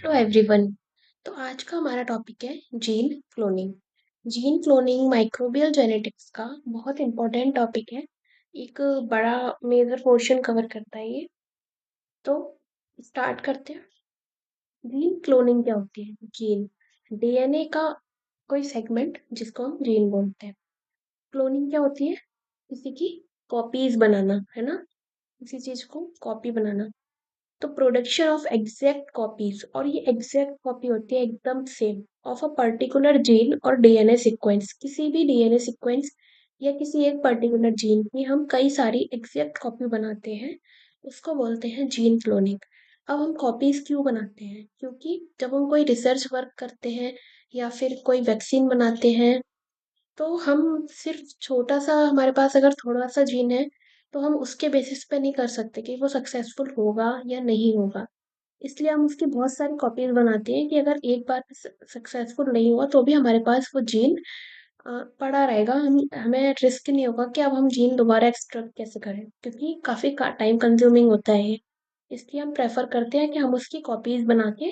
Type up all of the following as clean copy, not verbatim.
Hello everyone. तो आज का हमारा टॉपिक है gene cloning. Gene cloning microbial genetics का बहुत इम्पोर्टेंट टॉपिक है। एक बड़ा मेजर पोर्शन कवर करता है ये। तो स्टार्ट करते हैं। जीन क्लोनिंग क्या होती है? जीन डीएनए का कोई सेगमेंट जिसको हम जीन बोलते हैं। क्लोनिंग क्या होती है? किसी की कॉपीज बनाना, है ना? किसी चीज को कॉपी बनाना। तो प्रोडक्शन ऑफ एग्जैक्ट कॉपीज, और ये एग्जैक्ट कॉपी होती है एकदम same of a particular gene और डीएनए सीक्वेंस। किसी भी डीएनए सीक्वेंस या किसी एक पर्टिकुलर जीन की हम कई सारी एग्जैक्ट कॉपी बनाते हैं, उसको बोलते हैं जीन क्लोनिंग। अब हम कॉपीज क्यों बनाते हैं? क्योंकि जब हम कोई रिसर्च वर्क करते हैं या फिर कोई वैक्सीन बनाते हैं, तो हम सिर्फ छोटा सा, हमारे पास अगर थोड़ा सा जीन है, तो हम उसके बेसिस पे नहीं कर सकते कि वो सक्सेसफुल होगा या नहीं होगा। इसलिए हम उसकी बहुत सारी कॉपीज बनाते हैं कि अगर एक बार सक्सेसफुल नहीं हुआ तो भी हमारे पास वो जीन पड़ा रहेगा। हम हमें रिस्क नहीं होगा कि अब हम जीन दोबारा एक्सट्रैक्ट कैसे करें, क्योंकि काफ़ी टाइम कंज्यूमिंग होता है ये। इसलिए हम प्रेफर करते हैं कि हम उसकी कॉपीज बना के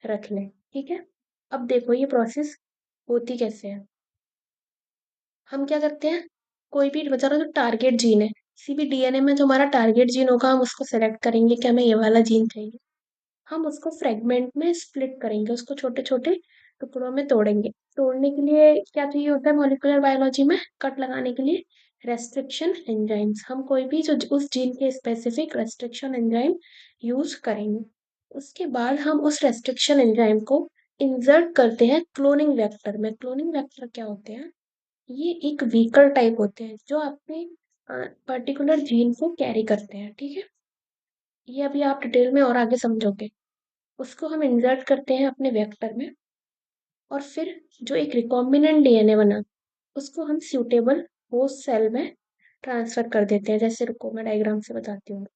रख लें। ठीक है। अब देखो ये प्रोसेस होती कैसे है। हम क्या करते हैं, कोई भी बेचारा जो टारगेट जीन है, किसी भी डीएनए में जो हमारा टारगेट जीन होगा, हम उसको सेलेक्ट करेंगे कि हमें ये वाला जीन चाहिए। हम उसको फ्रेगमेंट में स्प्लिट करेंगे, उसको छोटे छोटे टुकड़ों में तोड़ेंगे। तोड़ने के लिए क्या चाहिए होता है मॉलिक्यूलर बायोलॉजी में? कट लगाने के लिए रेस्ट्रिक्शन एंजाइम्स। हम कोई भी जो उस जीन के स्पेसिफिक रेस्ट्रिक्शन एंजाइम यूज करेंगे। उसके बाद हम उस रेस्ट्रिक्शन एंजाइम को इंसर्ट करते हैं क्लोनिंग वेक्टर में। क्लोनिंग वेक्टर क्या होते हैं? ये एक व्हीकल टाइप होते हैं जो अपने पर्टिकुलर जीन को कैरी करते हैं। ठीक है। ये अभी आप डिटेल में और आगे समझोगे। उसको हम इंसर्ट करते हैं अपने वेक्टर में, और फिर जो एक रिकॉम्बिनेंट डीएनए बना, उसको हम सूटेबल होस्ट सेल में ट्रांसफर कर देते हैं। जैसे रुको मैं डायग्राम से बताती हूँ।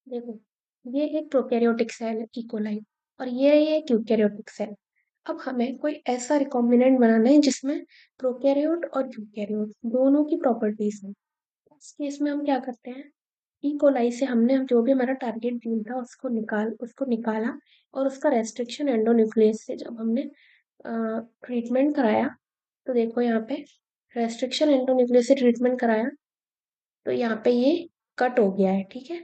देखो, ये एक प्रोकैरियोटिक सेल है इकोलाई, और ये एक यूकैरियोटिक सेल। अब हमें कोई ऐसा रिकॉम्बिनेंट बनाना है जिसमें प्रोकैरियोट और यूकैरियोट दोनों की प्रॉपर्टीज हैं। इस केस में हम क्या करते हैं, ई कोलाई से हमने जो भी हमारा टारगेट जीन था उसको निकाला, और उसका रेस्ट्रिक्शन एंडोन्यूक्लियस से जब हमने ट्रीटमेंट कराया, तो देखो यहाँ पे रेस्ट्रिक्शन एंडोन्यूक्लियस से ट्रीटमेंट कराया, तो यहाँ पे ये कट हो गया है। ठीक है।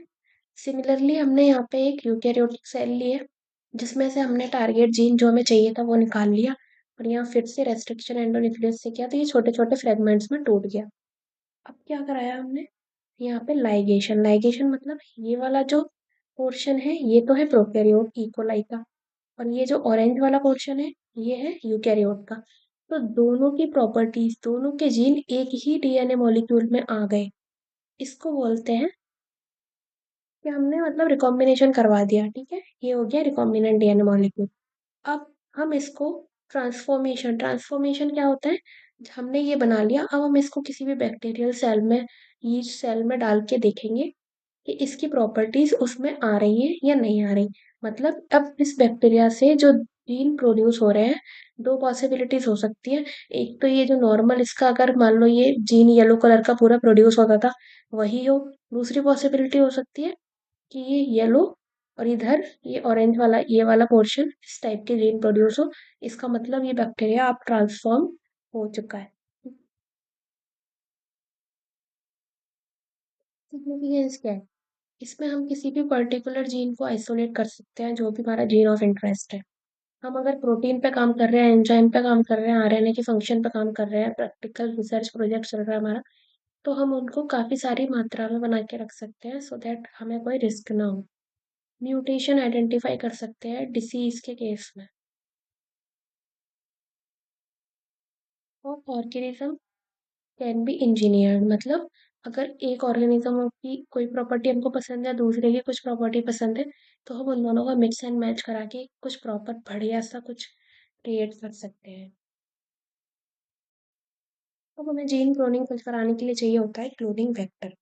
सिमिलरली हमने यहाँ पे एक यूकैरियोटिक सेल ली है, जिसमें से हमने टारगेट जीन जो हमें चाहिए था वो निकाल लिया, और यहाँ फिर से रेस्ट्रिक्शन एंडोन्यूक्लियस से किया, तो ये छोटे छोटे फ्रेगमेंट्स में टूट गया। अब क्या कराया हमने, यहाँ पे लाइगेशन। लाइगेशन मतलब ये वाला जो पोर्शन है ये तो है प्रोकैरियोट इकोलाई का, और ये जो ऑरेंज वाला पोर्शन है ये है यूकैरियोट का। तो दोनों की प्रॉपर्टीज, दोनों के जीन एक ही डीएनए मॉलिक्यूल में आ गए। इसको बोलते हैं कि हमने मतलब रिकॉम्बिनेशन करवा दिया। ठीक है, ये हो गया रिकॉम्बिनेंट डीएनए मॉलिक्यूल। अब हम इसको ट्रांसफॉर्मेशन, ट्रांसफॉर्मेशन क्या होता है, हमने ये बना लिया, अब हम इसको किसी भी बैक्टीरियल सेल में, यीस्ट सेल में डाल के देखेंगे कि इसकी प्रॉपर्टीज उसमें आ रही है या नहीं आ रही। मतलब अब इस बैक्टीरिया से जो जीन प्रोड्यूस हो रहे हैं, दो पॉसिबिलिटीज हो सकती है। एक तो ये जो नॉर्मल इसका, अगर मान लो ये जीन येलो कलर का पूरा प्रोड्यूस होता था, वही हो। दूसरी पॉसिबिलिटी हो सकती है कि ये येलो, और इधर ये ऑरेंज वाला, ये वाला पोर्शन इस टाइप के जीन प्रोड्यूस हो। इसका मतलब ये बैक्टीरिया अब ट्रांसफॉर्म हो चुका है। सिग्निफिकेंस क्या है? इसमें हम किसी भी पर्टिकुलर जीन को आइसोलेट कर सकते हैं, जो भी हमारा जीन ऑफ इंटरेस्ट है। हम अगर प्रोटीन पे काम कर रहे हैं, एंजाइम पे काम कर रहे हैं, आरएनए के फंक्शन पे काम कर रहे हैं, प्रैक्टिकल रिसर्च प्रोजेक्ट चल रहा है हमारा, तो हम उनको काफ़ी सारी मात्रा में बना के रख सकते हैं, सो दैट हमें कोई रिस्क ना हो। म्यूटेशन आइडेंटिफाई कर सकते हैं डिसीज के केस में। और ऑर्गेनिज्म कैन बी इंजीनियर्ड, मतलब अगर एक ऑर्गेनिज्म की कोई प्रॉपर्टी हमको पसंद है, दूसरे की कुछ प्रॉपर्टी पसंद है, तो हम उन दोनों का मिक्स एंड मैच करा के कुछ प्रॉपर बढ़िया सा कुछ क्रिएट कर सकते हैं। अब हमें जीन क्लोनिंग कुछ कराने के लिए चाहिए होता है क्लोनिंग वेक्टर,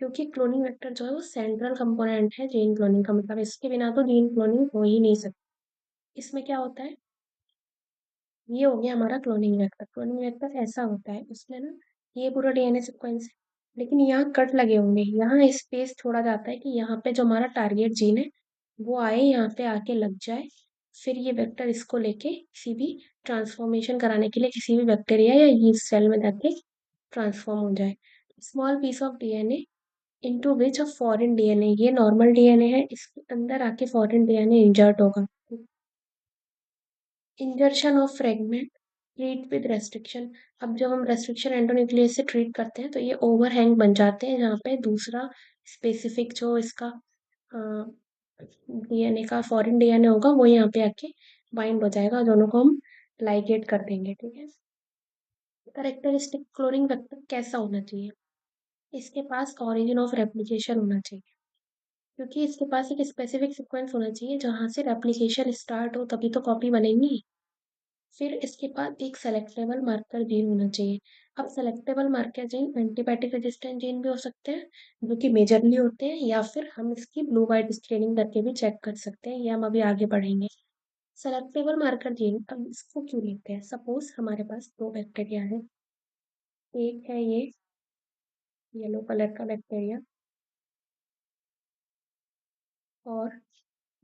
क्योंकि क्लोनिंग वेक्टर जो है वो सेंट्रल कंपोनेंट है जीन क्लोनिंग का। मतलब इसके बिना तो जीन क्लोनिंग हो ही नहीं सकती। इसमें क्या होता है, ये हो गया हमारा क्लोनिंग वेक्टर। क्लोनिंग वेक्टर ऐसा होता है, उसमें ना ये पूरा डीएनए सीक्वेंस है, लेकिन यहाँ कट लगे होंगे, यहाँ स्पेस छोड़ा जाता है कि यहाँ पे जो हमारा टारगेट जीन है वो आए यहाँ पे आके लग जाए, फिर ये वेक्टर इसको लेके किसी भी ट्रांसफॉर्मेशन कराने के लिए किसी भी बैक्टीरिया या यीस्ट सेल में जाके ट्रांसफॉर्म हो जाए। Small piece of DNA into which a foreign DNA, ये नॉर्मल डीएनए है, इसके अंदर आके फॉरेन डीएनए इंजर्ट होगा। Insertion of fragment treat with restriction. अब जब हम रेस्ट्रिक्शन एंडोन्यूक्लियस से ट्रीट करते हैं तो ये ओवरहैंग बन जाते हैं, जहाँ पे दूसरा स्पेसिफिक जो इसका डीएनए का फॉरेन डीएनए होगा वो यहाँ पे आके बाइंड हो जाएगा, दोनों को हम लाइगेट कर देंगे। ठीक है। करेक्टरिस्टिक क्लोनिंग वेक्टर कैसा होना चाहिए? इसके पास ऑरिजिन ऑफ रेप्लिकेशन होना चाहिए, क्योंकि इसके पास एक स्पेसिफिक सीक्वेंस होना चाहिए जहाँ से रेप्लिकेशन स्टार्ट हो, तभी तो कॉपी बनेगी। फिर इसके बाद एक सेलेक्टेबल मार्कर जीन होना चाहिए। अब selectable marker gene antibiotic resistant gene भी हो सकते हैं, जो कि मेजरली होते हैं, या फिर हम इसकी ब्लू वाइट स्क्रीनिंग करके भी चेक कर सकते हैं, ये हम अभी आगे बढ़ेंगे। सेलेक्टेबल मार्कर जीन, अब इसको क्यों लिखते हैं? सपोज हमारे पास दो बैक्टीरिया है, एक है ये येलो कलर का बैक्टीरिया और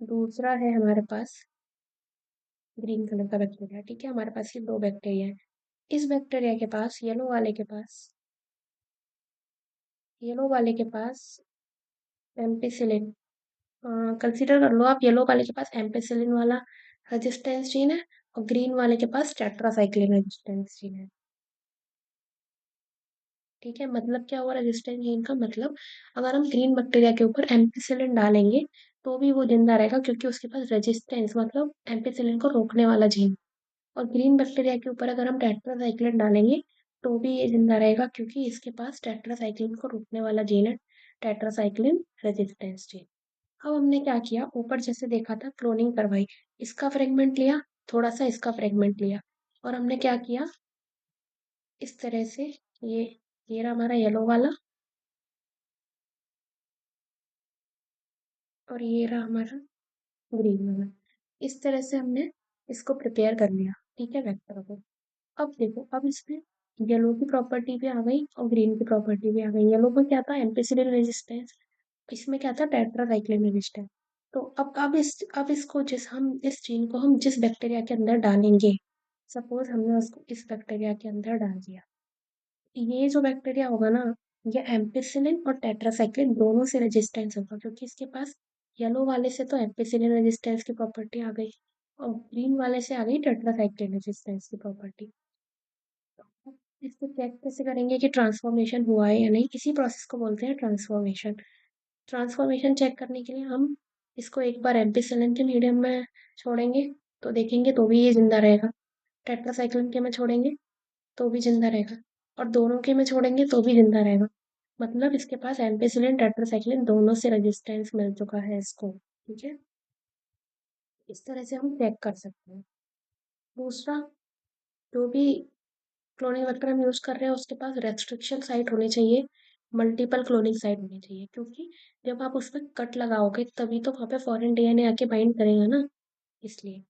दूसरा है हमारे पास ग्रीन कलर का बैक्टीरिया। ठीक है, हमारे पास ये दो बैक्टीरिया है। इस बैक्टीरिया के पास, येलो वाले के पास एम्पिसिलिन, कंसीडर कर लो आप, येलो वाले के पास एम्पिसिलिन वाला रेजिस्टेंस जीन है और ग्रीन वाले के पास टेट्रासाइक्लिन रेजिस्टेंस जीन है। ठीक है, मतलब क्या हुआ रेजिस्टेंस जीन का मतलब? अगर हम ग्रीन बैक्टीरिया के ऊपर एम्पिसिलिन डालेंगे तो भी वो जिंदा रहेगा, क्योंकि उसके पास रेजिस्टेंस मतलब एम्पिसिलिन को रोकने वाला जीन। और ग्रीन बैक्टीरिया के ऊपर अगर हम टेट्रासाइक्लिन डालेंगे तो भी ये जिंदा रहेगा, क्योंकि इसके पास टेट्रासाइक्लिन को रोकने वाला जीन है, टेट्रासाइक्लिन रेजिस्टेंस जीन। अब हमने क्या किया, ऊपर जैसे देखा था क्लोनिंग करवाई, इसका फ्रेगमेंट लिया, थोड़ा सा इसका फ्रेगमेंट लिया, और हमने क्या किया, इस तरह से ये ये रहा हमारा येलो वाला और ये रहा हमारा ग्रीन वाला। इस तरह से हमने इसको प्रिपेयर कर लिया। ठीक है, वेक्टर को। अब देखो, अब इसमें येलो की प्रॉपर्टी भी आ गई और ग्रीन की प्रॉपर्टी भी आ गई। येलो में क्या था, एम्पिसिलिन रेजिस्टेंस, इसमें क्या था, टेट्रासाइक्लिन रेजिस्टेंस। तो अब इसको इस जीन को हम जिस बैक्टीरिया के अंदर डालेंगे, सपोज हमने उसको इस बैक्टीरिया के अंदर डाल दिया, ये जो बैक्टीरिया होगा ना, ये एम्पिसिलिन और टेट्रासाइक्लिन दोनों से रेजिस्टेंस होगा, क्योंकि इसके पास येलो वाले से तो एम्पिसिलिन रेजिस्टेंस की प्रॉपर्टी आ गई और ग्रीन वाले से आ गई टेट्रासाइक्लिन रेजिस्टेंस की प्रॉपर्टी। इसको चेक कैसे करेंगे कि ट्रांसफॉर्मेशन हुआ है या नहीं? इसी प्रोसेस को बोलते हैं ट्रांसफॉर्मेशन। ट्रांसफॉर्मेशन चेक करने के लिए हम इसको एक बार एम्पिसिलिन के मीडियम में छोड़ेंगे तो देखेंगे तो भी ये जिंदा रहेगा, टेट्रासाइक्लिन के में छोड़ेंगे तो भी जिंदा रहेगा, और दोनों के में छोड़ेंगे तो भी जिंदा रहेगा। मतलब इसके पास एम्पिसिलिन टेट्रासाइक्लिन दोनों से रेजिस्टेंस मिल चुका है इसको। ठीक है, इस तरह से हम चेक कर सकते हैं। दूसरा, जो भी क्लोनिंग वेक्टर हम यूज कर रहे हैं उसके पास रेस्ट्रिक्शन साइट होनी चाहिए, मल्टीपल क्लोनिंग साइट होनी चाहिए, क्योंकि जब आप उसमें कट लगाओगे तभी तो वहाँ पे फॉरेन डीएनए आके बाइंड करेगा ना, इसलिए।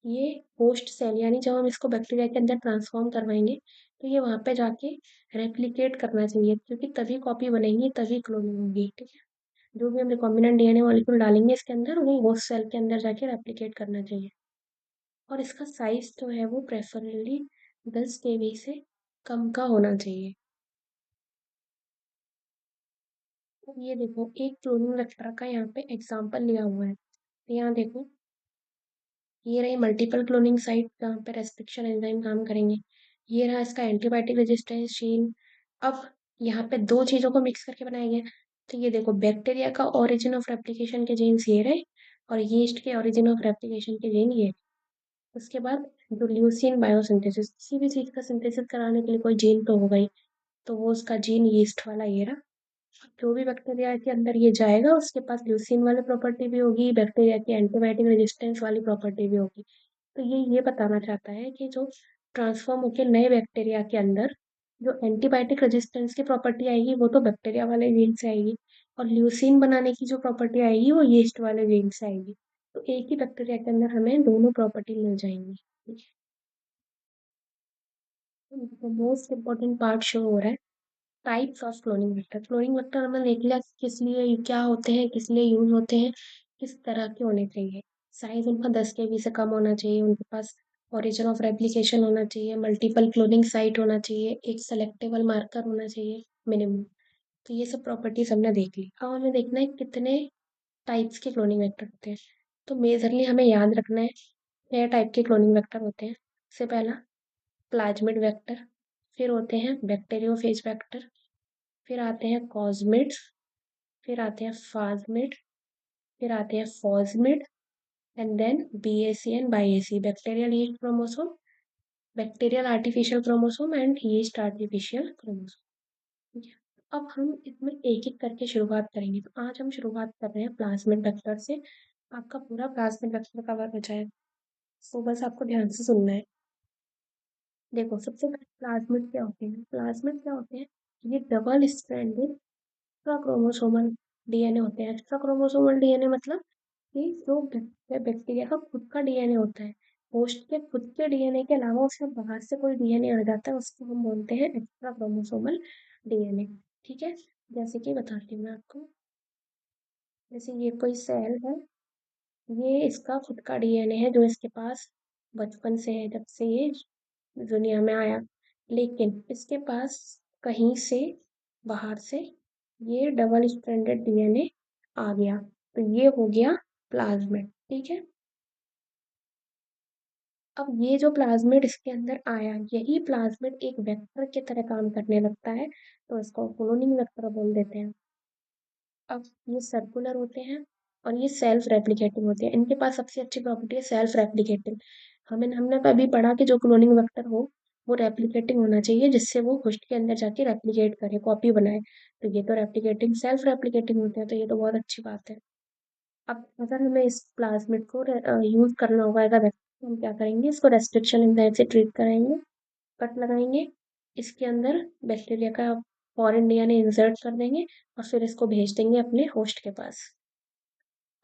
ये होस्ट सेल, यानी जब हम इसको बैक्टीरिया के अंदर ट्रांसफॉर्म करवाएंगे तो ये वहाँ पे जाके रेप्लिकेट करना चाहिए, क्योंकि तभी कॉपी बनेगी, तभी क्लोनिंग होगी। ठीक है, जो भी हम रिकॉम्बिनेंट डीएनए मॉलिक्यूल डालेंगे इसके अंदर, वो होस्ट सेल के अंदर जाके रेप्लिकेट करना चाहिए। और इसका साइज जो है वो प्रेफरेबली 10 kb से कम का होना चाहिए। तो ये देखो, एक क्लोनिंग वेक्टर का यहाँ पे एग्जांपल लिया हुआ है, तो यहाँ देखो, ये रही मल्टीपल क्लोनिंग साइट जहाँ पे रेस्ट्रिक्शन एंजाइम काम करेंगे। ये रहा इसका एंटीबायोटिक रेजिस्टेंस जीन। अब यहाँ पे दो चीज़ों को मिक्स करके बनाया गया। तो ये देखो, बैक्टीरिया का ओरिजिन ऑफ रेप्लिकेशन के जीन्स ये रहे और यीस्ट के ओरिजिन ऑफ रेप्लिकेशन के जीन ये। उसके बाद जो ल्यूसीन बायोसिंथेसिस, किसी भी चीज़ का सिंथेसिस कराने के लिए कोई जीन तो होगा ही, तो वो उसका जीन यीस्ट वाला ये रहा। जो भी बैक्टीरिया के अंदर ये जाएगा उसके पास ल्यूसीन वाली प्रॉपर्टी भी होगी, बैक्टीरिया की एंटीबायोटिक रेजिस्टेंस वाली प्रॉपर्टी भी होगी। तो ये बताना चाहता है कि जो ट्रांसफॉर्म होकर नए बैक्टीरिया के अंदर जो एंटीबायोटिक रेजिस्टेंस की प्रॉपर्टी आएगी वो तो बैक्टीरिया वाले जीन से आएगी, और ल्यूसीन बनाने की जो प्रॉपर्टी आएगी वो यीस्ट वाले जीन से आएगी। तो एक ही बैक्टीरिया के अंदर हमें दोनों प्रॉपर्टी मिल जाएंगी। तो मोस्ट इम्पोर्टेंट पार्ट शो हो रहा है, types of cloning vector. Cloning vector हमने देख लिया किस लिए क्या होते हैं, किस लिए यूज होते हैं, किस तरह के होने चाहिए। साइज उनका 10 KB से कम होना चाहिए, उनके पास ओरिजिन ऑफ रेप्लिकेशन होना चाहिए, मल्टीपल क्लोनिंग साइट होना चाहिए, एक सेलेक्टेबल मार्कर होना चाहिए मिनिमम। तो ये सब प्रॉपर्टीज हमने देख ली। अब हमें देखना है कितने टाइप्स के क्लोनिंग वेक्टर होते हैं। तो मेजरली हमें याद रखना है 6 टाइप के क्लोनिंग वेक्टर होते हैं। सबसे पहला प्लाज्मिड वेक्टर, फिर होते हैं बैक्टीरियोफेज वेक्टर, फिर आते हैं कॉस्मिड्स, फिर आते हैं फास्मिड, फिर आते हैं fosmid, and then BAC and BIAC, bacterial yeast chromosome, bacterial artificial chromosome and yeast artificial chromosome. ठीक है। अब हम इसमें एक एक करके शुरुआत करेंगे। तो आज हम शुरुआत कर रहे हैं प्लाज्मिड वेक्टर से। आपका पूरा प्लाज्मिड वेक्टर कवर हो जाएगा, तो बस आपको ध्यान से सुनना है। देखो, सबसे पहले प्लाज्मिड क्या होते हैं? प्लाज्मिड क्या होते हैं? ये double stranded extra chromosomal DNA होते हैं। एक्स्ट्रा क्रोमोसोमल DNA मतलब कि जो बैक्टीरिया का खुद का DNA होता है, होस्ट के खुद के DNA के अलावा उसमें बाहर से कोई DNA आ जाता है, उसको हम बोलते हैं एक्स्ट्रा क्रोमोसोमल DNA। ठीक है, जैसे कि बताती हूँ मैं आपको। जैसे ये कोई सेल है, ये इसका खुद का DNA है जो इसके पास बचपन से है, जब से ये दुनिया में आया। लेकिन इसके पास कहीं से बाहर से ये डबल स्ट्रैंडेड DNA आ गया, तो ये हो गया प्लाज्मिड। ठीक है। अब ये जो प्लाज्मिड इसके अंदर आया, यही प्लाज्मिड एक वेक्टर की तरह काम करने लगता है, तो इसको क्लोनिंग वेक्टर बोल देते हैं। अब ये सर्कुलर होते हैं और ये सेल्फ रेप्लिकेटिंग होते हैं। इनके पास सबसे अच्छी प्रॉपर्टी है सेल्फ रेप्लिकेटिंग। हमने कभी पढ़ा कि जो क्लोनिंग वेक्टर हो वो रेप्लिकेटिंग होना चाहिए, जिससे वो होस्ट के अंदर जाके रेप्लिकेट करे, कॉपी बनाए। तो ये तो रेप्लिकेटिंग सेल्फ रेप्लिकेटिंग होते हैं, तो ये तो बहुत अच्छी बात है। अब अगर हमें इस प्लाज्मिड को यूज करना होगा एज अ वैक्सीन, तो हम क्या करेंगे? इसको रेस्ट्रिक्शन एंजाइम से ट्रीट कराएंगे, कट लगाएंगे, इसके अंदर बैक्टीरिया का फॉरेन DNA इंसर्ट कर देंगे और फिर इसको भेज देंगे अपने होस्ट के पास।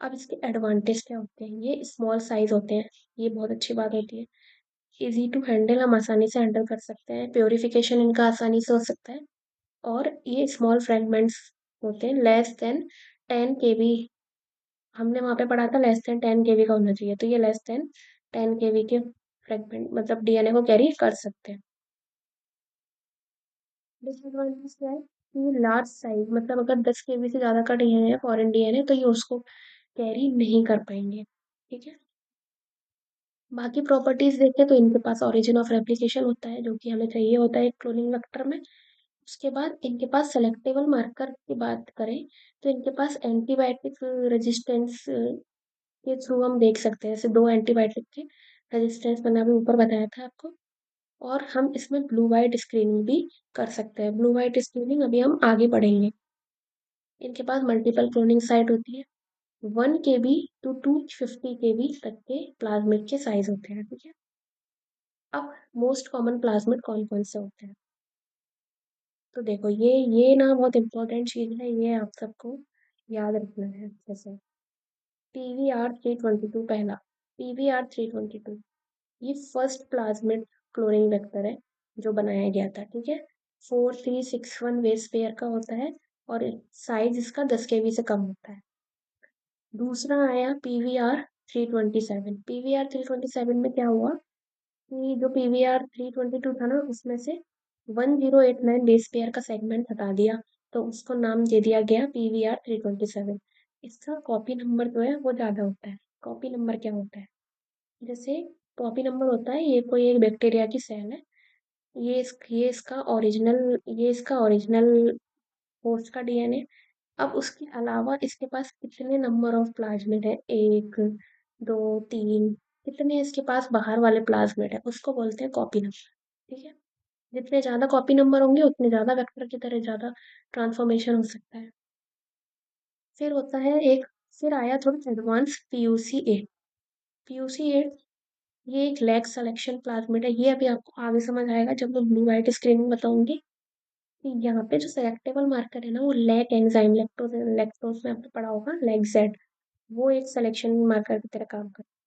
अब इसके एडवांटेज क्या होते हैं? ये स्मॉल साइज होते हैं, ये बहुत अच्छी बात होती है। इजी टू हैंडल, हम आसानी से हैंडल कर सकते हैं, प्योरिफिकेशन इनका आसानी से हो सकता है। और ये स्मॉल फ्रेगमेंट्स होते हैं, लेस देन 10 KB। हमने वहाँ पे पढ़ा था लेस देन 10 KB का होना चाहिए, तो ये लेस देन 10 KB के फ्रेगमेंट मतलब DNA को कैरी कर सकते हैं। डिसएडवांटेज क्या है? कि लार्ज साइज, मतलब अगर 10 KB से ज़्यादा का DNA है, फॉरेन DNA, तो ये उसको कैरी नहीं कर पाएंगे। ठीक है। बाकी प्रॉपर्टीज देखें तो इनके पास ओरिजिन ऑफ रेप्लिकेशन होता है, जो कि हमें चाहिए होता है एक क्लोनिंग वेक्टर में। उसके बाद इनके पास सेलेक्टेबल मार्कर की बात करें तो इनके पास एंटीबायोटिक रेजिस्टेंस के थ्रू हम देख सकते हैं। जैसे 2 एंटीबायोटिक के रेजिस्टेंस मैंने अभी ऊपर बताया था आपको। और हम इसमें ब्लू वाइट स्क्रीनिंग भी कर सकते हैं। ब्लू वाइट स्क्रीनिंग अभी हम आगे बढ़ेंगे। इनके पास मल्टीपल क्लोनिंग साइट होती है। 1 KB to 250 KB तक के प्लाज्मिड के साइज होते हैं। ठीक है। अब मोस्ट कॉमन प्लाज्मिड कौन कौन से होते हैं? तो देखो, ये ना बहुत इंपॉर्टेंट चीज है, ये आप सबको याद रखना है। जैसे PVR-322, पहला PVR-322, ये फर्स्ट प्लाज्मिड क्लोरीन वेक्टर है जो बनाया गया था। ठीक है। 4361 बेस पेयर का होता है और साइज इसका 10 KB से कम होता है। दूसरा आया PVR-327। PVR-327 में क्या हुआ कि जो PVR-322 था ना, उसमें से 1089 बेस पेयर का सेगमेंट हटा दिया, तो उसको नाम दे दिया गया PVR-327। इसका कॉपी नंबर जो है वो ज़्यादा होता है। कॉपी नंबर क्या होता है? जैसे कॉपी नंबर होता है, ये कोई एक बैक्टीरिया की सेल है, ये इसका ओरिजिनल होस्ट का DNA। अब उसके अलावा इसके पास कितने नंबर ऑफ प्लाज्मिड है? एक, दो, तीन, कितने इसके पास बाहर वाले प्लाज्मिड है, उसको बोलते हैं कॉपी नंबर। ठीक है। जितने ज्यादा कॉपी नंबर होंगे उतने ज्यादा वेक्टर की तरह ज्यादा ट्रांसफॉर्मेशन हो सकता है। फिर होता है एक, फिर आया थोड़ा एडवांस PUC-8। PUC-8 ये एक लैग सिलेक्शन प्लाज्मिड है। ये अभी आपको आगे समझ आएगा जब मैं ब्लू वाइट स्क्रीनिंग बताऊंगी। कि यहाँ पे जो सेलेक्टेबल मार्कर है ना, वो लैक एंजाइम, लैक्टोज लैक्टोज में आपने पढ़ा होगा, लैक जेड, वो एक सिलेक्शन मार्कर की तरह काम करता है।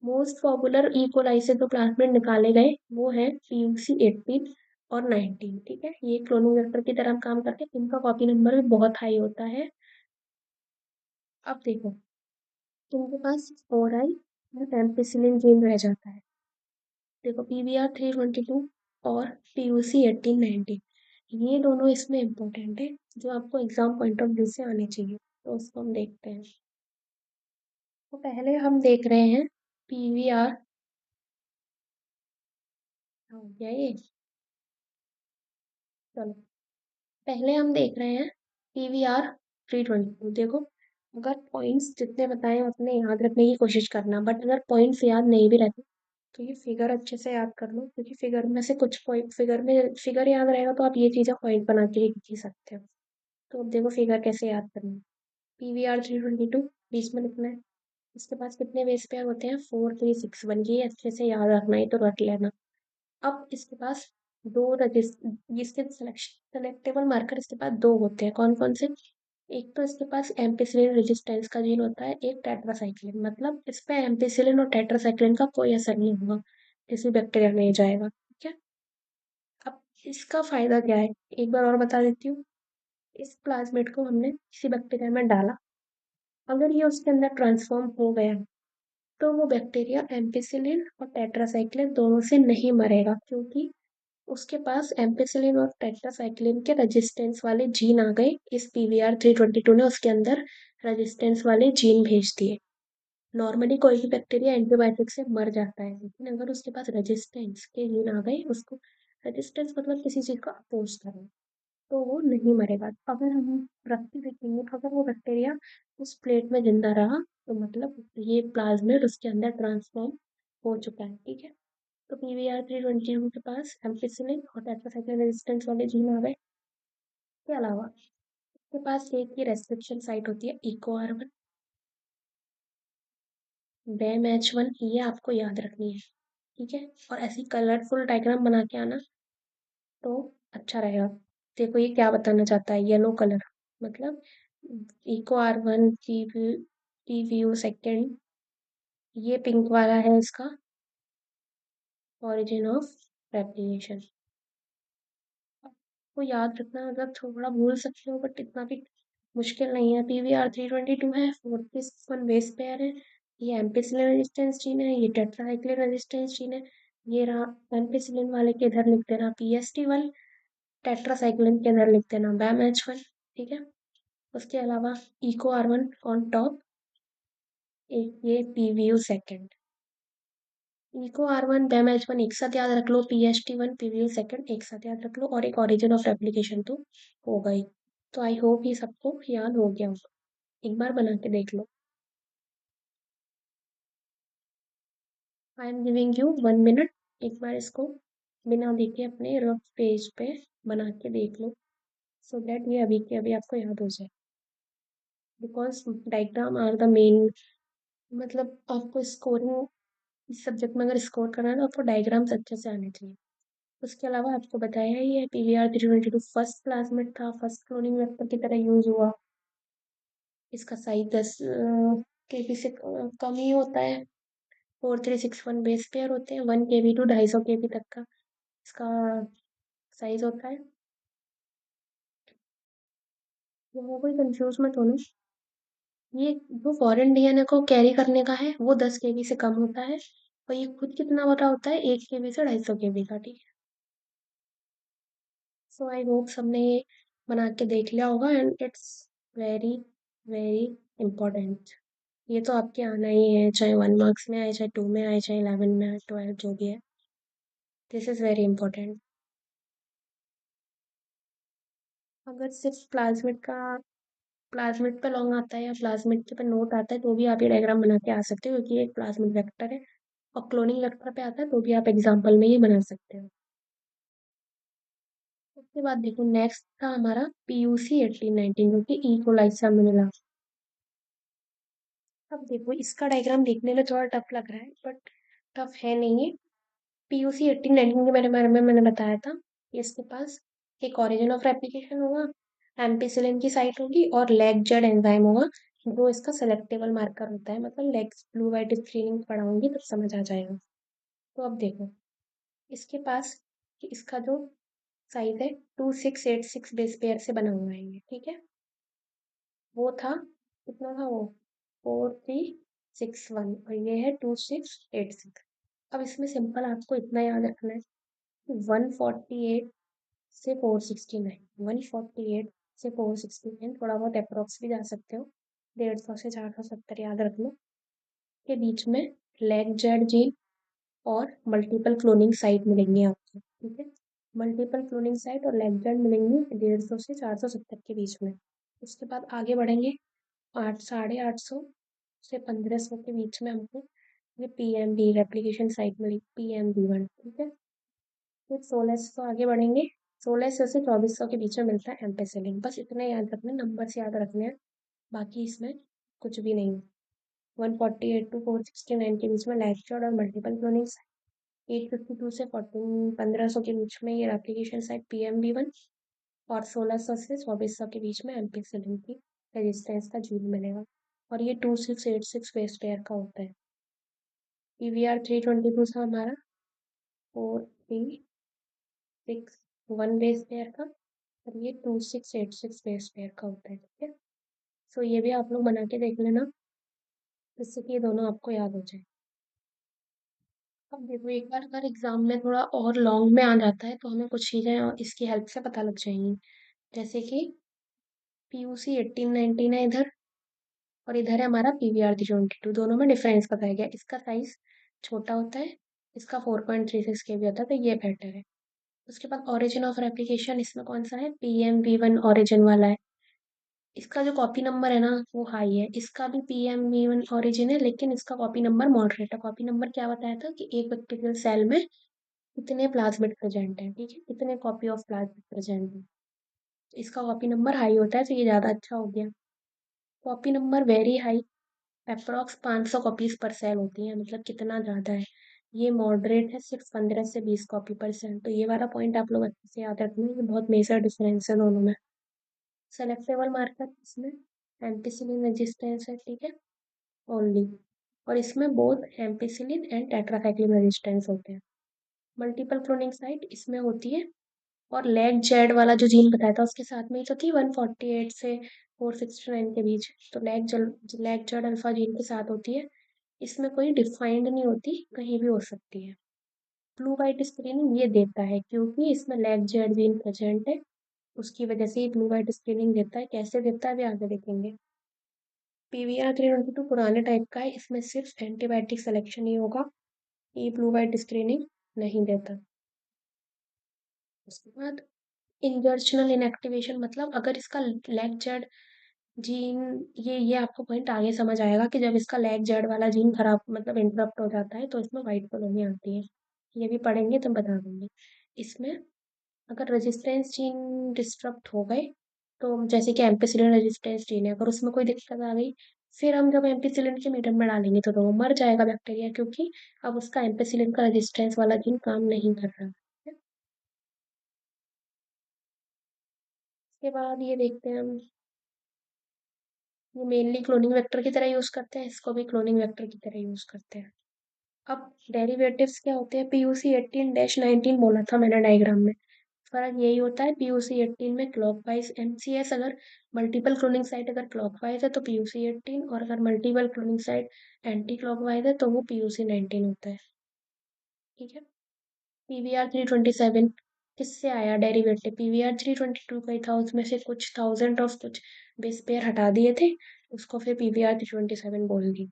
मोस्ट पॉपुलर ई कोलाई से जो प्लाज्मिड निकाले गए वो है PUC-18। और 19, ठीक है। ये क्लोनिंग वेक्टर की तरह काम करते हैं, इनका कॉपी नंबर भी बहुत हाई होता है। अब देखो, इनके पास और आई एम्पिसिलिन जीन रह जाता है। देखो, PVR322 और TUC1819, ये दोनों इसमें इम्पोर्टेंट है, जो आपको एग्जाम पॉइंट ऑफ व्यू से आने चाहिए। तो उसको हम देखते हैं। तो पहले हम देख रहे हैं PVR, हो गया ये, चलो। पहले हम देख रहे हैं PVR322। देखो, अगर पॉइंट्स जितने बताए उतने याद रखने की कोशिश करना, बट अगर पॉइंट्स याद नहीं भी रहते तो ये फिगर अच्छे से याद कर लो, क्योंकि फिगर में से कुछ पॉइंट, फिगर याद रहेगा तो आप ये चीज़ें पॉइंट बना के लिख ही सकते हो। तो अब देखो फिगर कैसे याद करना है। PVR322 बीच में लिखना है। इसके पास कितने बेस पेयर होते हैं? 4361। ये अच्छे से याद रखना है, तो रट लेना। अब इसके पास दो रजिस्टर, इसके सेलेक्टेबल मार्कर इसके पास दो होते हैं। कौन कौन से? एक तो इसके पास एम्पिसिलिन रेजिस्टेंस का जीन होता है, एक टेट्रासाइक्लिन। मतलब इस पे एम्पिसिलिन और टेट्रासाइक्लिन का कोई असर नहीं होगा, किसी बैक्टीरिया नहीं जाएगा, ठीक है। अब इसका फायदा क्या है, एक बार और बता देती हूँ। इस प्लाज्मिड को हमने किसी बैक्टीरिया में डाला, अगर ये उसके अंदर ट्रांसफॉर्म हो गया तो वो बैक्टीरिया एम्पिसिलिन और टेट्रासाइक्लिन दोनों से नहीं मरेगा, क्योंकि उसके पास एम्पिसिलिन और टेट्रासाइक्लिन के रेजिस्टेंस वाले जीन आ गए। इस PVR322 ने उसके अंदर रेजिस्टेंस वाले जीन भेज दिए। नॉर्मली कोई भी बैक्टीरिया एंटीबायोटिक से मर जाता है, लेकिन अगर उसके पास रेजिस्टेंस के जीन आ गए, उसको रेजिस्टेंस मतलब किसी चीज का अपोज करना, तो वो नहीं मरेगा। अगर हम रख के देखेंगे तो अगर वो बैक्टीरिया उस प्लेट में जिंदा रहा, तो मतलब ये प्लाज्मिड उसके अंदर ट्रांसफॉर्म हो चुका है, ठीक है। तो PVR322 के पास एम्पिसिलिन और टेट्रासाइक्लिन रेजिस्टेंस वाले जीन आ गए। के अलावा इसके पास एक ही रेस्ट्रिक्शन साइट होती है, EcoR1, BAM-H1, ये आपको याद रखनी है, ठीक है। और ऐसी कलरफुल डायग्राम बना के आना तो अच्छा रहेगा। देखो ये क्या बताना चाहता है, येलो कलर मतलब EcoR1, PVU सेकेंड, ये पिंक वाला है इसका ओरिजिन ऑफ रेप्लिकेशन। आपको याद रखना, मतलब थोड़ा भूल सकते हो बट इतना भी मुश्किल नहीं है। PVR322 है, 41 बेस पेयर है, ये एम्पिसिलिन रेजिस्टेंस जीन है, ये टेट्रासाइक्लिन रेजिस्टेंस जीन है। ये रहा एम्पिसिलिन वाले के इधर लिख देना PST1, टेट्रासाइक्लिन के इधर लिख देना BAM-H1, ठीक है। उसके अलावा EcoR1 ऑन टॉप, एक ये PVU सेकेंड। EcoR1 BAM-H1 एक साथ याद रख लो, PST1 PVU सेकेंड एक साथ याद रख लो, और एक ओरिजिन ऑफ रेप्लिकेशन तो होगा ही। तो आई होप ये सबको याद हो गया होगा, एक बार बना के देख लो। I am giving you 1 minute, एक बार इसको बिना देखे अपने रफ पेज पे बना के देख लो, सो दैट ये अभी के अभी आपको याद हो जाए। Because diagram are the main, मतलब आपको स्कोरिंग, इस सब्जेक्ट में अगर स्कोर करना है तो आपको डायग्राम्स अच्छे से आने चाहिए। उसके अलावा आपको बताया ही है, PVR322 फर्स्ट प्लाज्मिड था, फर्स्ट क्लोनिंग वेक्टर की तरह यूज हुआ। इसका साइज 10 kb से कम ही होता है। 4361 बेस पेयर होते हैं, 1 kb टू 250 kb तक का इसका साइज होता है। वो कोई कंफ्यूज मत होना, ये जो फॉरेन DNA को कैरी करने का है वो 10 kb से कम होता है, और ये खुद कितना बड़ा होता है, 1 kb से 250 kb का, ठीक है। सो आई होप सबने ये बना के देख लिया होगा, and it's very very important. ये तो आपके आना ही है, चाहे 1 मार्क्स में आए, चाहे 2 में आए, चाहे 11 में आए, 12, जो भी है। This is very important. अगर सिर्फ प्लाज्मिड पे लॉन्ग आता है या प्लाज्मिड के पे नोट आता है, तो भी आप ये डायग्राम बना के आ सकते हो, क्योंकि ये एक प्लाज्मिड वेक्टर है। और क्लोनिंग वेक्टर पे आता है तो भी आप एग्जाम्पल में ये बना सकते हो। उसके बाद देखो, नेक्स्ट था हमारा PUC1819, जो कि E. coli से हमें मिला। अब देखो, इसका डायग्राम देखने में थोड़ा टफ लग रहा है, बट टफ है नहीं है। PUC1819 के बारे में मैंने बताया था। इसके पास एक ओरिजिन ऑफ रेप्लिकेशन होगा, एम्पिसिलिन की साइट होगी, और लेग जेड एंजाइम होगा, जो इसका सेलेक्टेबल मार्कर होता है। मतलब लेग्स ब्लू वाइट स्क्रीनिंग पढ़ाऊंगी तब समझ आ जाएगा। तो अब देखो, इसके पास इसका जो साइज है 2686 बेस पेयर से बना हुआ है ये, ठीक है। वो था, कितना था वो, 4361 और ये है 2686। अब इसमें सिंपल आपको इतना याद रखना है कि 148 से 469, 148 से 469, थोड़ा बहुत अप्रोक्स भी जा सकते हो, 150 से 470 याद रख लो, के बीच में लेग जेड जीन और मल्टीपल क्लोनिंग साइट मिलेंगी आपको, ठीक है। मल्टीपल क्लोनिंग साइट और लेग जेड मिलेंगी 150 से 470 के बीच में। उसके बाद आगे बढ़ेंगे, 800 से 1500 के बीच में हमको ये PMB रेप्लिकेशन साइट मिली, PMB1, ठीक है। फिर 1600 आगे बढ़ेंगे, 1600 से 2400 के बीच में मिलता है एम्पेसिलिन। बस इतने याद रखने, नंबर से याद रखने हैं, बाकी इसमें कुछ भी नहीं। 148 टू 469 के बीच में लैक्चर्ड और मल्टीपल क्लोनिंग, 852 से 1500 के बीच में ये एप्लीकेशन साइट PMB1, और 1600 से 2400 के बीच में एम्पेसिलिन की रेजिस्टेंस का जीन मिलेगा। और ये 2686 बेस पेयर का होता है। PVR 322 था हमारा 4361 बेस पेयर का, और ये 2686 बेस पेयर का होता है, ठीक है। सो ये भी आप लोग बना के देख लेना, जिससे कि ये दोनों आपको याद हो जाए। अब देखो, एक बार अगर एग्जाम में थोड़ा और लॉन्ग में आ जाता है तो हमें कुछ चीज़ें इसकी हेल्प से पता लग जाएंगी। जैसे कि PUC 1819 है इधर, और इधर है हमारा PVR 322, दोनों में डिफरेंस बताया गया। इसका साइज छोटा होता है, इसका 4.36 KB होता है, तो ये बेटर है। उसके बाद ओरिजिन ऑफ रेप्लिकेशन इसमें कौन सा है, PMV1 ओरिजिन वाला है। इसका जो कॉपी नंबर है ना वो हाई है, इसका भी PMV1 ओरिजिन है, लेकिन इसका कॉपी नंबर मॉडरेट है। कॉपी नंबर क्या बताया था कि एक बैक्टीरियल सेल में कितने प्लाज्मिड प्रेजेंट है, ठीक है, कितने कॉपी ऑफ प्लाज्मिड प्रेजेंट है। इसका कॉपी नंबर हाई होता है, तो ये ज़्यादा अच्छा हो गया। Copy number very high, approx 500 copies पर सेल होती है, मतलब कितना ज़्यादा है। ये मॉडरेट है, सिर्फ 15 से 20 कॉपी पर सेल। तो ये वाला पॉइंट आप लोग अच्छे से याद रखना, ये बहुत मेजर डिफरेंस है दोनों में। सेलेक्टेबल मार्कर इसमें एम्पिसिलिन रेजिस्टेंस है, ठीक है, ओनली। और इसमें both ampicillin and tetracycline resistance होते हैं। मल्टीपल क्लोनिंग साइट इसमें होती है, और लेग जेड वाला जो जीन बताया था उसके साथ में ही तो थी 148 से 469 के बीच, तो लेग जेड अल्फा जीन के साथ होती है। इसमें कोई डिफाइंड नहीं होती, कहीं भी हो सकती है। ब्लू वाइट स्क्रीनिंग ये देता है क्योंकि इसमें लेग जेड जीन प्रेजेंट है, उसकी वजह से ये ब्लू वाइट स्क्रीनिंग देता है। कैसे देता है भी आगे देखेंगे। PVR 322 पुराने टाइप का है, इसमें सिर्फ एंटीबायोटिक सिलेक्शन ही होगा, ये ब्लू वाइट स्क्रीनिंग नहीं देता। उसके बाद इंजर्शनल इनएक्टिवेशन, मतलब अगर इसका लेग जेड जीन, ये आपको पॉइंट आगे समझ आएगा कि जब इसका लेग जेड वाला जीन खराब मतलब इंटरप्ट हो जाता है तो इसमें वाइट कॉलोनी आती है। ये भी पढ़ेंगे तो बता दूंगी। इसमें अगर रेजिस्टेंस जीन डिस्टर्ब हो गए, तो जैसे कि एम्पिसिलिन रेजिस्टेंस जीन है, अगर उसमें कोई दिक्कत आ गई, फिर हम जब एम्पिसिलिन के मीडियम में डालेंगे तो वो मर जाएगा बैक्टीरिया, क्योंकि अब उसका एम्पिसिलिन का रेजिस्टेंस वाला जीन काम नहीं कर रहा है। इसके बाद ये देखते हैं हम, ये मेनली क्लोनिंग वेक्टर की तरह यूज करते हैं, इसको भी क्लोनिंग वेक्टर की तरह यूज करते हैं। अब डेरिवेटिव्स क्या होते हैं, PUC 18-19 बोला था मैंने डायग्राम में। फर्क यही होता है, PUC 18 में क्लॉकवाइज MCS, अगर मल्टीपल क्लोनिंग साइट अगर क्लॉकवाइज है तो PUC 18, और अगर multiple cloning site anti clockwise है तो वो PUC 19 होता है, ठीक है। PVR 327 किससे आया डेरिवेटिव, PVR 322 का ही था, उसमें से कुछ थाउजेंड ऑफ कुछ बेस पेयर हटा दिए थे, उसको फिर PVR 327 बोल दी।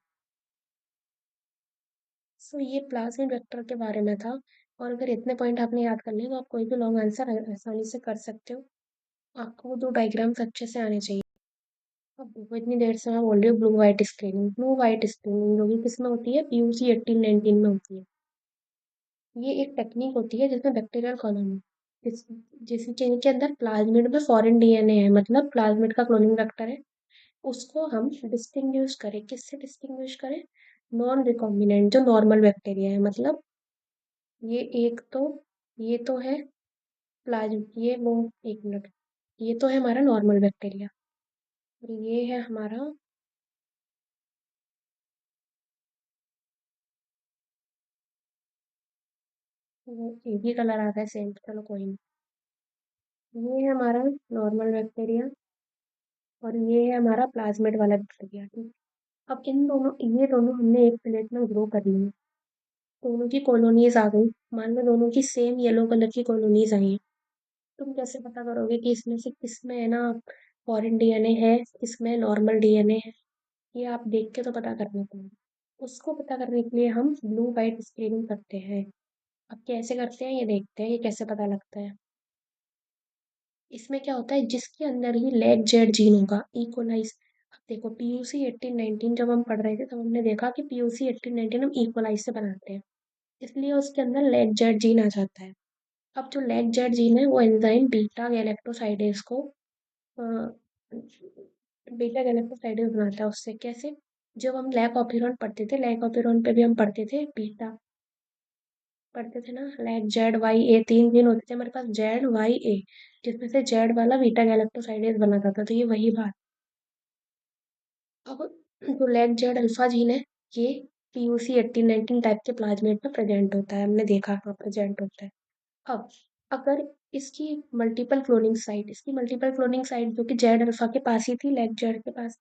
सो ये प्लाज्मिड वेक्टर के बारे में था। और अगर इतने पॉइंट आपने याद कर लिए तो आप कोई भी लॉन्ग आंसर आसानी से कर सकते हो। आपको वो दो डायग्राम्स अच्छे से आने चाहिए। अब देखो, इतनी देर से मैं बोल रही हूँ ब्लू वाइट स्क्रीनिंग जो कि किसमें होती है, PUC 18-19 में होती है। ये एक टेक्निक होती है जिसमें बैक्टीरियल कॉलोनी, जिस जिसके अंदर प्लाज्मिड में फॉरेन DNA है, मतलब प्लाज्मिड का क्लोनिंग वेक्टर है, उसको हम डिस्टिंग्विश करें, किससे डिस्टिंग्विश करें, नॉन रिकॉम्बिनेंट जो नॉर्मल बैक्टीरिया है, मतलब ये एक तो, ये तो है प्लाज्म, ये वो, एक मिनट, ये तो है हमारा नॉर्मल बैक्टीरिया, और ये है हमारा, वो एक ही कलर आता है सेम, चलो कोई नहीं। ये है हमारा नॉर्मल बैक्टीरिया और ये है हमारा प्लाज्मिड वाला बैक्टीरिया, ठीक। अब इन दोनों ये दोनों हमने एक प्लेट में ग्रो कर लिए। दोनों की कॉलोनीज आ गई। मान लो दोनों की सेम येलो कलर की कॉलोनीज आई हैं। तुम कैसे पता करोगे कि इसमें से किसमें है ना फॉरेन डीएनए है, किसमें नॉर्मल डीएनए है? ये आप देख के तो पता करना पड़ेगा। उसको पता करने के लिए हम ब्लू वाइट स्क्रीनिंग करते हैं। अब कैसे करते हैं ये देखते हैं, ये कैसे पता लगता है। इसमें क्या होता है, जिसके अंदर ही लैग जेड जीन होगा, इकोलाइज। अब देखो पीयूसी 1819 जब हम पढ़ रहे थे तब हमने देखा कि पीयूसी 1819 हम इकोलाइज से बनाते हैं, इसलिए उसके अंदर लैग जेड जीन आ जाता है। अब जो लैग जेड जीन है वो एंजाइम बीटा गैलेक्टोसाइडेज को बीटा गैलेक्टोसाइडेज बनाता है। उससे कैसे? जब हम लैक ऑपिरॉन पढ़ते थे, लैक ऑपिरॉन पे भी हम पढ़ते थे बीटा, पढ़ते थे ना, लैक जेड वाई ए, तीन जीन होते थे हमारे पास, जेड वाई ए, जिसमें से जेड वाला बीटा गैलेक्टोसाइडेज बना था, तो ये वही बात। अब जो लैक जेड अल्फा जीन है, ये पीयूसी 1819 टाइप के प्लाज्मेट में प्रेजेंट होता है, हमने देखा कहाँ प्रेजेंट होता है। अब अगर इसकी मल्टीपल क्लोनिंग साइट, इसकी मल्टीपल क्लोनिंग साइट जो कि जेड अल्फा के पास ही थी, लैक जेड के पास,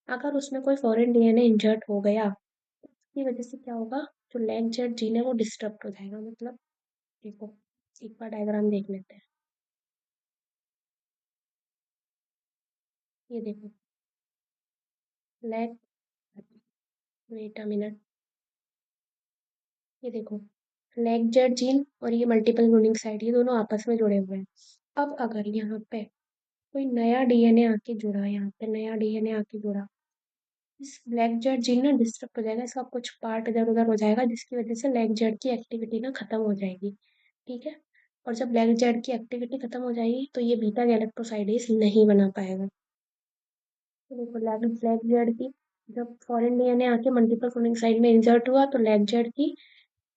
अगर उसमें कोई फॉरेन डीएनए इंजर्ट हो गया, की वजह से क्या होगा, जो लैग जेड जीन है वो डिस्टर्ब हो जाएगा। मतलब देखो, एक बार डायग्राम देख लेते हैं। ये देखो, लैग, वेट अ मिनट, ये देखो, लैग जेड जीन और ये मल्टीपल क्लोनिंग साइट, ये दोनों आपस में जुड़े हुए हैं। अब अगर यहाँ पे कोई नया डीएनए आके जुड़ा, यहाँ पे नया डीएनए आके जुड़ा, इस लैग जेड जीन ना डिस्टर्ब हो जाएगा, इसका कुछ पार्ट इधर उधर हो जाएगा, जिसकी वजह से लैग जेड की एक्टिविटी ना खत्म हो जाएगी, ठीक है। और जब लैग जेड की एक्टिविटी खत्म हो जाएगी तो ये बीटा गैलेक्टोसाइडेज नहीं बना पाएगा। तो देखो लैग लैग जेड की, जब फॉरेन डीएनए आके मल्टीपल क्लोनिंग साइट में इंसर्ट हुआ तो लैग जेड की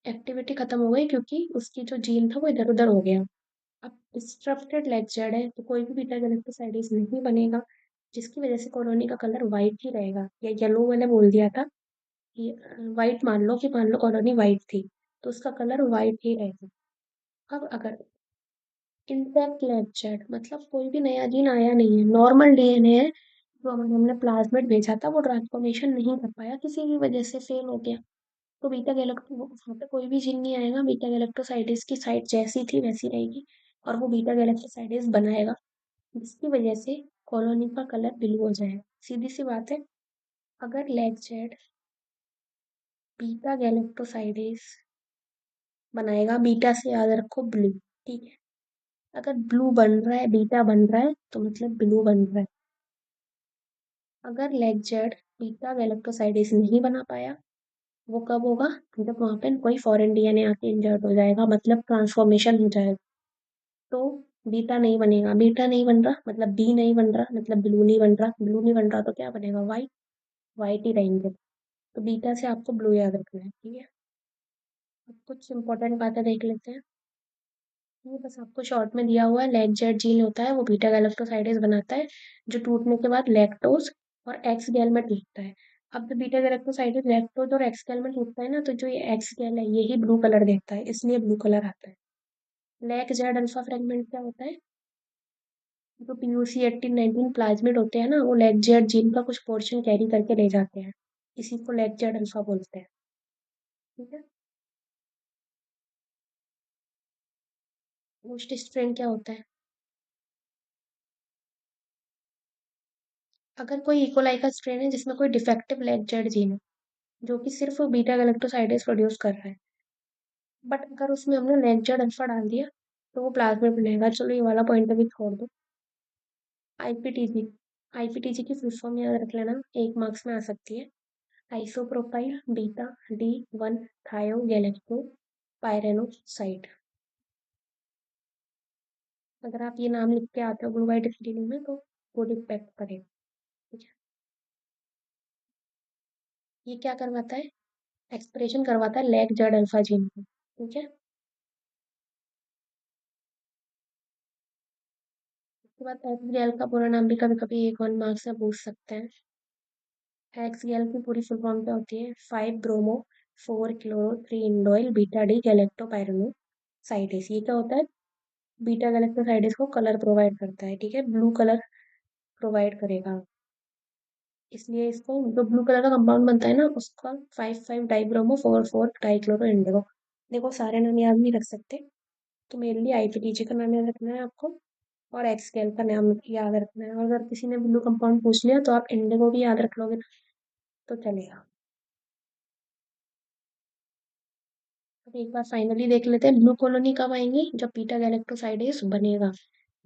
एक्टिविटी खत्म हो गई, क्योंकि उसकी जो जीन था वो इधर उधर हो गया। अब डिस्ट्रप्टेड लैग जेड है तो कोई भी बीटा गैलेक्टोसाइडेज नहीं बनेगा, जिसकी वजह से कॉलोनी का कलर वाइट ही रहेगा, या येलो मैंने बोल दिया था कि वाइट मान लो, कि मान लो कॉलोनी वाइट थी तो उसका कलर वाइट ही रहेगा। अब अगर इंटैक्ट लैग जेड, मतलब कोई भी नया जीन आया नहीं है, नॉर्मल डीएनए है, जो हमने प्लाज्मिड भेजा था वो ट्रांसफॉर्मेशन नहीं कर पाया, किसी भी वजह से फेल हो गया, तो बीटा गैलेक्टो वहाँ पे कोई भी जीन नहीं आएगा, बीटा गैलेक्टोसाइडेज की साइट जैसी थी वैसी रहेगी और वो बीटा गैलेक्टोसाइडेज बनाएगा, जिसकी वजह से कॉलोनी का कलर ब्लू हो जाएगा। सीधी सी बात है। अगर लैग जेड बीटा गैलेक्टोसाइडेज बनाएगा, बीटा से याद रखो ब्लू, ठीक है। अगर ब्लू बन रहा है, बीटा बन रहा है, तो मतलब ब्लू बन रहा है। अगर लेग जेड बीटा गैलेक्टोसाइडेज नहीं बना पाया, वो कब होगा, जब वहां पे कोई फॉरेन डीएनए आके इंजर्ट हो जाएगा, मतलब ट्रांसफॉर्मेशन हो जाएगा, तो बीटा नहीं बनेगा। बीटा नहीं बन रहा मतलब बी नहीं बन रहा, मतलब ब्लू नहीं बन रहा, ब्लू नहीं बन रहा तो क्या बनेगा, वाइट, वाइट ही रहेंगे। तो बीटा से आपको ब्लू याद रखना है, ठीक है। अब कुछ इंपॉर्टेंट बातें देख लेते हैं। ये बस आपको शॉर्ट में दिया हुआ है, लैग जेड जीन होता है वो बीटा गैलेक्टोसाइडेज बनाता है, जो टूटने के बाद लैक्टोज और एक्स गैल में टूटता है। अब जब बीटा गैलेक्टोसाइडेज लैक्टोज और एक्स गैल में टूटता है ना, तो जो ये एक्स गैल है यही ब्लू कलर देता है, इसलिए ब्लू कलर आता है। लैग जेड अल्फा फ्रेगमेंट क्या होता है, जो पीयूसी 1819 प्लाज्मिड होते हैं ना, वो लैग जेड जीन का कुछ पोर्शन कैरी करके ले जाते हैं, इसी को लैग जेड अल्फा बोलते हैं, ठीक है। मोस्ट स्ट्रेन क्या होता है, अगर कोई इकोलाई का स्ट्रेन है जिसमें कोई डिफेक्टिव लैग जेड जीन है, जो कि सिर्फ बीटा गैलेक्टोसाइडेज प्रोड्यूस कर रहा है, बट अगर उसमें हमने लेंचर अल्फा डाल दिया तो वो प्लाज्मा बनेगा। चलो ये वाला पॉइंट अभी छोड़ दो। आईपीटीजी, आईपीटीजी की फुल फॉर्म याद रख लेना, एक मार्क्स में आ सकती है। आइसोप्रोपाइल बीटा डी वन थायो गैलेक्टो पायरेनोसाइड। अगर आप ये नाम लिख के आते हो ब्लू वाइट स्क्रीनिंग में तो गुड इम्पैक्ट करेगा, ठीक है। ये क्या करवाता है, एक्सप्रेशन करवाता है लैग जेड अल्फा जीन को, ठीक है। उसके बाद एक्सजेल का पूरा नाम भी कभी कभी एक वन मार्क्स में पूछ सकते हैं। एक्सएल की पूरी फुल फॉर्म क्या होती है, 5 ब्रोमो 4 क्लोरो 3 इंडोइल बीटा डी गैलेक्टोपाइरेनो साइडेस। ये क्या होता है, बीटा गैलेक्टोसाइडेस को कलर प्रोवाइड करता है, ठीक है, ब्लू कलर प्रोवाइड करेगा। इसलिए इसको जो ब्लू कलर का कंपाउंड बनता है ना, उसका 5,5 डाइब्रोमो 4,4 डाइक्लोरो इंडिगो। देखो सारे नाम याद नहीं रख सकते, तो मेनली आईपीटीजी का नाम याद रखना है आपको, और एक्सकेल का नाम याद रखना है। और अगर किसी ने ब्लू कंपाउंड पूछ लिया तो आप इंडिगो भी याद रख लोगे तो चलेगा। अब एक बार फाइनली देख लेते हैं ब्लू कॉलोनी कब आएंगी, जब बीटा गैलेक्टोसाइडेस बनेगा।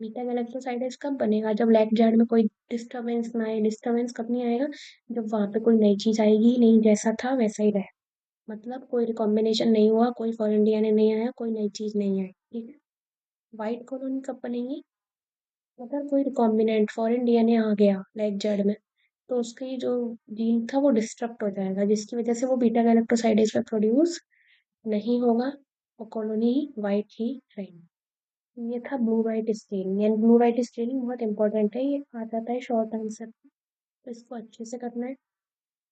बीटा गैलेक्टोसाइडेस कब बनेगा, जब लैग जैड में कोई डिस्टरबेंस ना आए। डिस्टरबेंस कब नहीं आएगा, जब वहां पे कोई नई चीज आएगी नहीं, जैसा था वैसा ही रहे। मतलब कोई रिकॉम्बिनेशन नहीं हुआ, कोई फॉरेन डीएनए नहीं आया, कोई नई चीज नहीं आई, ठीक है। व्हाइट कॉलोनी कब बनेगी, अगर कोई रिकॉम्बिनेंट फॉरेन डीएनए आ गया लैग जैड में, तो उसकी जो जीन था वो डिस्टर्ब हो जाएगा, जिसकी वजह से वो बीटा गैलेक्टोसाइडेस में प्रोड्यूस नहीं होगा, और कॉलोनी वाइट ही रहेगी। ये था blue white staining, and blue white staining बहुत इंपॉर्टेंट है, ये आ जाता है शॉर्ट आंसर, तो इसको अच्छे से करना है।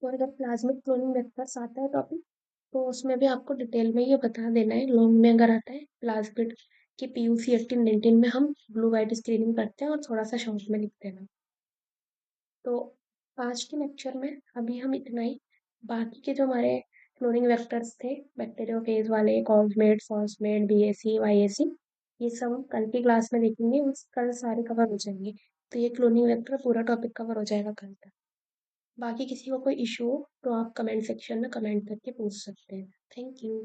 और अगर प्लाज्मिक क्लोनिंग वेक्टर्स आता है टॉपिक, तो उसमें भी आपको डिटेल में ये बता देना है। लॉन्ग में अगर आता है प्लाज्मिड की पीयूसी 18-19 में हम ब्लू वाइट स्क्रीनिंग करते हैं, और थोड़ा सा शॉर्ट में लिखते हैं। तो आज के लेक्चर में अभी हम इतना ही। बाकी के जो हमारे क्लोनिंग वेक्टर्स थे, बैक्टीरियोफेज वाले, कॉन्समेट, फॉस्मेट, बीएसी, वाईएसी, ये सब हम कल की क्लास में देखेंगे, उस कल सारे कवर हो जाएंगे। तो ये क्लोनिंग वेक्टर पूरा टॉपिक कवर हो जाएगा कल तक। बाकी किसी को कोई इशू हो तो आप कमेंट सेक्शन में कमेंट करके पूछ सकते हैं। Thank you.